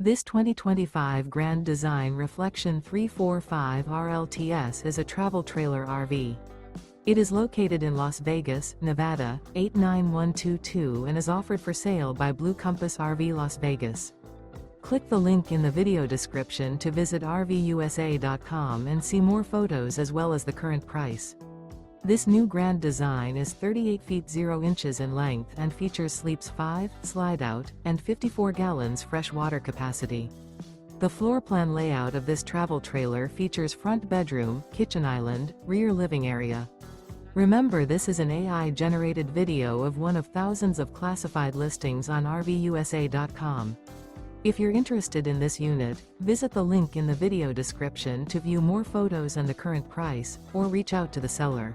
This 2025 Grand Design Reflection 345 RLTS is a travel trailer RV. It is located in Las Vegas, Nevada, 89122 and is offered for sale by Blue Compass RV Las Vegas. Click the link in the video description to visit RVUSA.com and see more photos as well as the current price. This new Grand Design is 38 feet 0 inches in length and features sleeps 5, Slideout, and 54 gallons fresh water capacity. The floor plan layout of this travel trailer features front bedroom, kitchen island, rear living area. Remember, this is an AI-generated video of one of thousands of classified listings on RVUSA.com. If you're interested in this unit, visit the link in the video description to view more photos and the current price, or reach out to the seller.